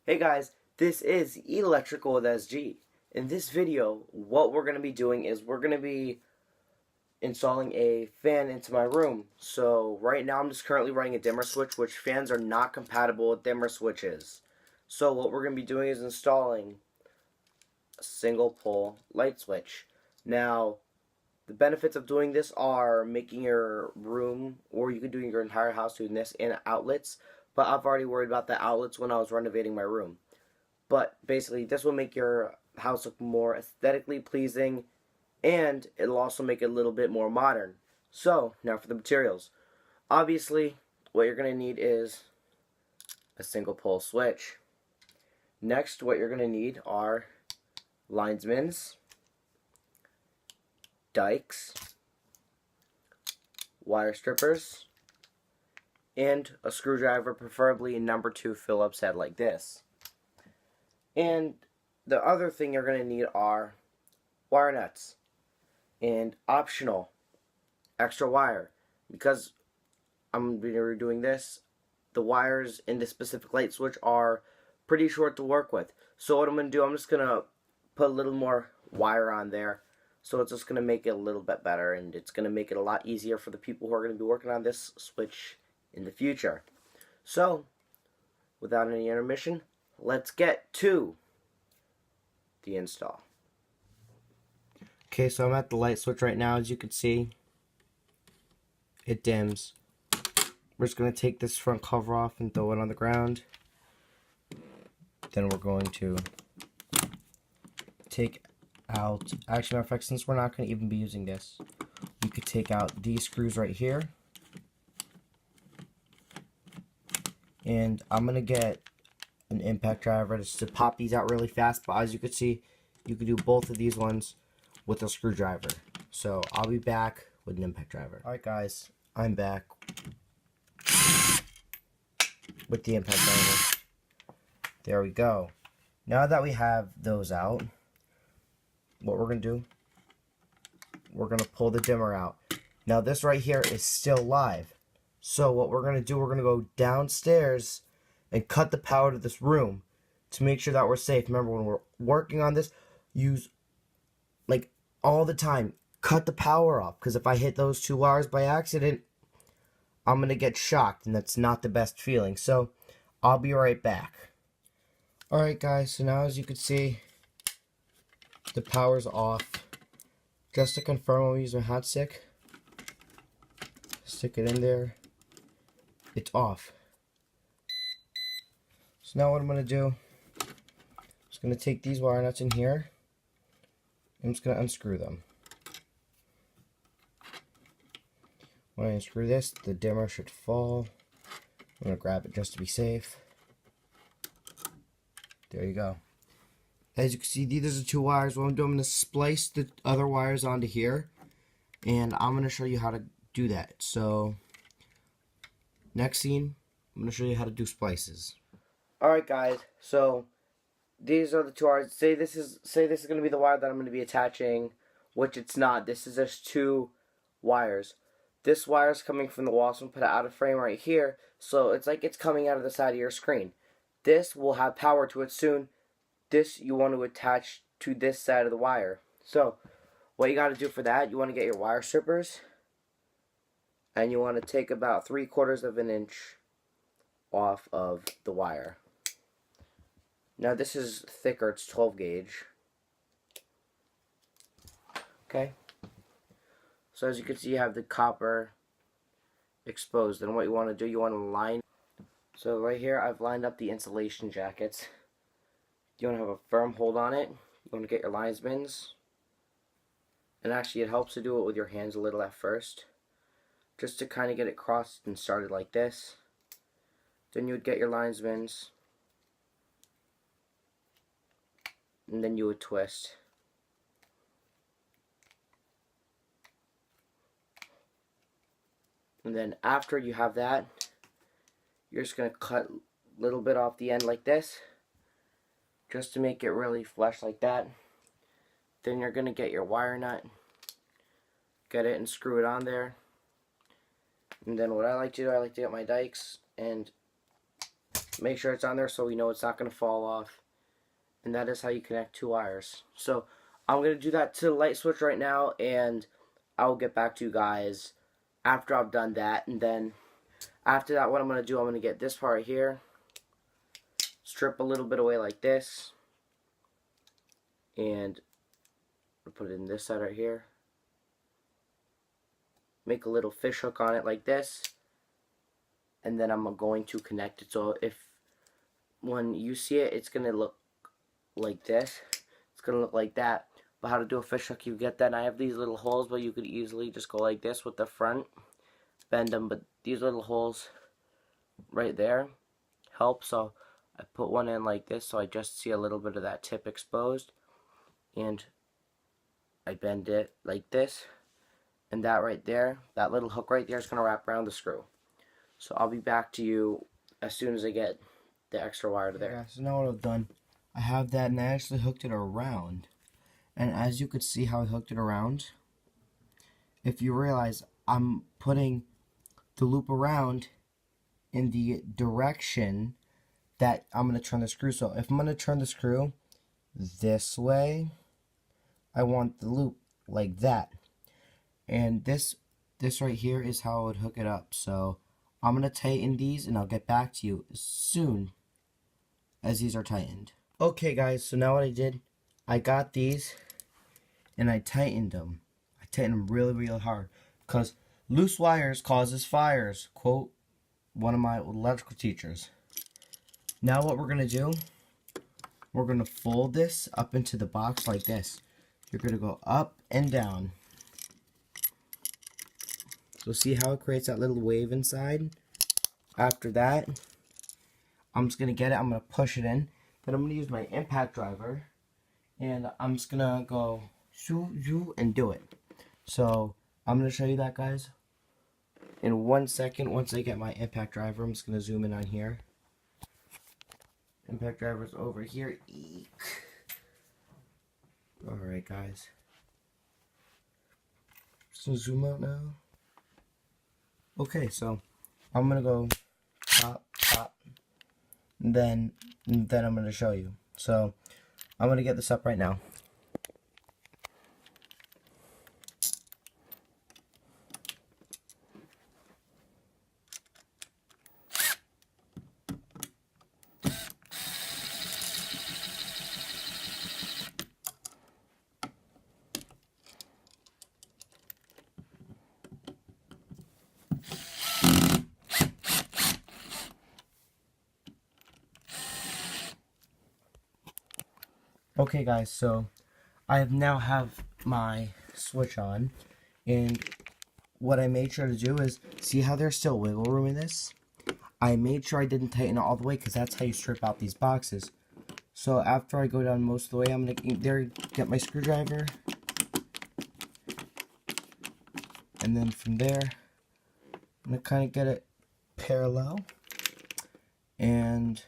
Hey guys, this is Electrical with SG. In this video, what we're going to be doing is we're going to be installing a fan into my room. So right now I'm just currently running a dimmer switch, which fans are not compatible with dimmer switches. So what we're going to be doing is installing a single pole light switch. Now, the benefits of doing this are making your room, or you could do your entire house doing this, and outlets. But I've already worried about the outlets when I was renovating my room. But basically, this will make your house look more aesthetically pleasing, and it'll also make it a little bit more modern. So, now for the materials. Obviously, what you're going to need is a single pole switch. Next, what you're going to need are linesmans, dikes, wire strippers, and a screwdriver, preferably a number 2 Phillips head like this. And the other thing you're going to need are wire nuts and optional extra wire. Because I'm going to be doing this, the wires in this specific light switch are pretty short to work with. So what I'm going to do, I'm just going to put a little more wire on there. So it's just going to make it a little bit better, and it's going to make it a lot easier for the people who are going to be working on this switch in the future. So, without any intermission, let's get to the install. Okay, so I'm at the light switch right now. As you can see, it dims. We're just going to take this front cover off and throw it on the ground. Then we're going to take out, actually, matter of fact, since we're not going to even be using this, we could take out these screws right here. And I'm going to get an impact driver just to pop these out really fast. But as you can see, you can do both of these ones with a screwdriver. So I'll be back with an impact driver. Alright guys, I'm back with the impact driver. There we go. Now that we have those out, what we're going to do, we're going to pull the dimmer out. Now this right here is still live. So what we're going to do, we're going to go downstairs and cut the power to this room to make sure that we're safe. Remember, when we're working on this, use, like, all the time, cut the power off. Because if I hit those two wires by accident, I'm going to get shocked, and that's not the best feeling. So I'll be right back. Alright guys, so now as you can see, the power's off. Just to confirm, I'll use my hot stick. Stick it in there. It's off. So now what I'm going to do, I'm just going to take these wire nuts in here. I'm just going to unscrew them. When I unscrew this, the dimmer should fall. I'm going to grab it just to be safe. There you go. As you can see, these are the two wires. What I'm doing, I'm going to splice the other wires onto here. And I'm going to show you how to do that. So, next scene, I'm going to show you how to do splices. Alright guys, so these are the two wires. Say this is going to be the wire that I'm going to be attaching, which it's not. This is just two wires. This wire is coming from the wall, so I'm going to put it out of frame right here. So it's like it's coming out of the side of your screen. This will have power to it soon. This you want to attach to this side of the wire. So what you got to do for that, you want to get your wire strippers, and you want to take about 3/4 of an inch off of the wire. Now this is thicker, it's 12 gauge. Okay. So as you can see, you have the copper exposed, and what you want to do, you want to line. So right here, I've lined up the insulation jackets. You want to have a firm hold on it. You want to get your linesmans. And actually, it helps to do it with your hands a little at first, just to kind of get it crossed and started like this. Then you would get your linesmans, and then you would twist. And then after you have that, you're just going to cut a little bit off the end like this, just to make it really flush like that. Then you're going to get your wire nut, get it and screw it on there. And then what I like to do, I like to get my dikes and make sure it's on there so we know it's not going to fall off. And that is how you connect 2 wires. So I'm going to do that to the light switch right now, and I'll get back to you guys after I've done that. And then after that, what I'm going to do, I'm going to get this part here, strip a little bit away like this, and put it in this side right here. Make a little fish hook on it like this, and then I'm going to connect it. So when you see it, it's going to look like this. It's going to look like that. But how to do a fish hook, you get that. And I have these little holes, but you could easily just go like this with the front, bend them. But these little holes right there help. So I put one in like this, so I just see a little bit of that tip exposed, and I bend it like this, and that right there, that little hook right there is going to wrap around the screw. So I'll be back to you as soon as I get the extra wire to there. Yeah, so now what I've done, I have that, and I actually hooked it around. And as you could see how I hooked it around, if you realize I'm putting the loop around in the direction that I'm going to turn the screw. So if I'm going to turn the screw this way, I want the loop like that. And this right here is how I would hook it up. So I'm going to tighten these, and I'll get back to you as soon as these are tightened. Okay guys, so now what I did, I got these and I tightened them. I tightened them really, really hard, because loose wires causes fires, quote one of my electrical teachers. Now what we're going to do, we're going to fold this up into the box like this. You're going to go up and down. So see how it creates that little wave inside? After that, I'm just going to get it, I'm going to push it in. Then I'm going to use my impact driver, and I'm just going to go shoo, shoo, and do it. So I'm going to show you that, guys, in 1 second. Once I get my impact driver, I'm just going to zoom in on here. Impact driver's over here. Eek. Alright guys, just gonna zoom out now. Okay, so I'm gonna go top, top, and then I'm gonna show you. So I'm gonna get this up right now. Okay guys, so I now have my switch on, and what I made sure to do is, see how there's still wiggle room in this? I made sure I didn't tighten it all the way, because that's how you strip out these boxes. So after I go down most of the way, I'm going to get my screwdriver, and then from there, I'm going to kind of get it parallel, and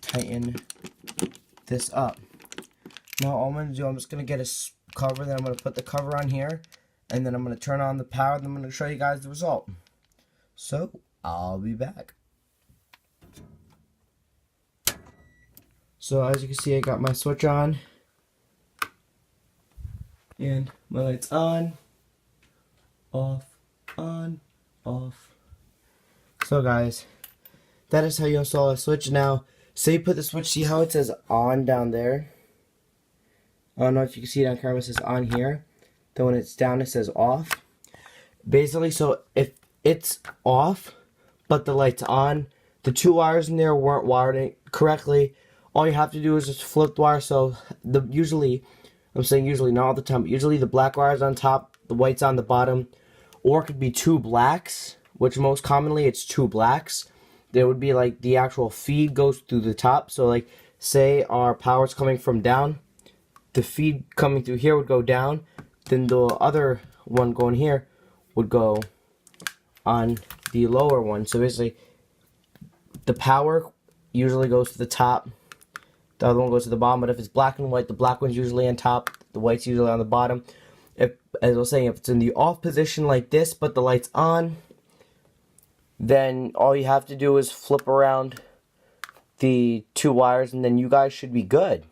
tighten this up. Now all I'm going to do, I'm just going to get a cover, then I'm going to put the cover on here, and then I'm going to turn on the power, and I'm going to show you guys the result. So, I'll be back. So as you can see, I got my switch on, and my light's on, off, on, off. So guys, that is how you install a switch. Now, say you put the switch, see how it says on down there? I don't know if you can see it on camera, it says on here. Then when it's down, it says off. Basically, so if it's off, but the light's on, the 2 wires in there weren't wired correctly, all you have to do is just flip the wire. So usually, I'm saying usually, not all the time, but usually the black wire's on top, the white's on the bottom, or it could be 2 blacks, which most commonly it's 2 blacks. There would be like the actual feed goes through the top. So like, say our power's coming from down, the feed coming through here would go down, then the other one going here would go on the lower one. So basically, the power usually goes to the top, the other one goes to the bottom. But if it's black and white, the black one's usually on top, the white's usually on the bottom. If, as I was saying, if it's in the off position like this, but the light's on, then all you have to do is flip around the 2 wires, and then you guys should be good.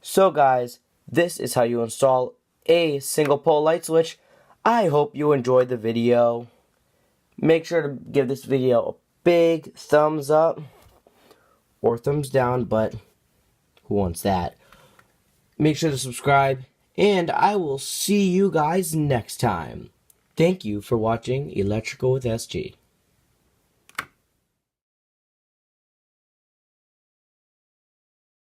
So guys, this is how you install a single pole light switch. I hope you enjoyed the video. Make sure to give this video a big thumbs up or thumbs down, but who wants that? Make sure to subscribe, and I will see you guys next time. Thank you for watching Electrical with SG.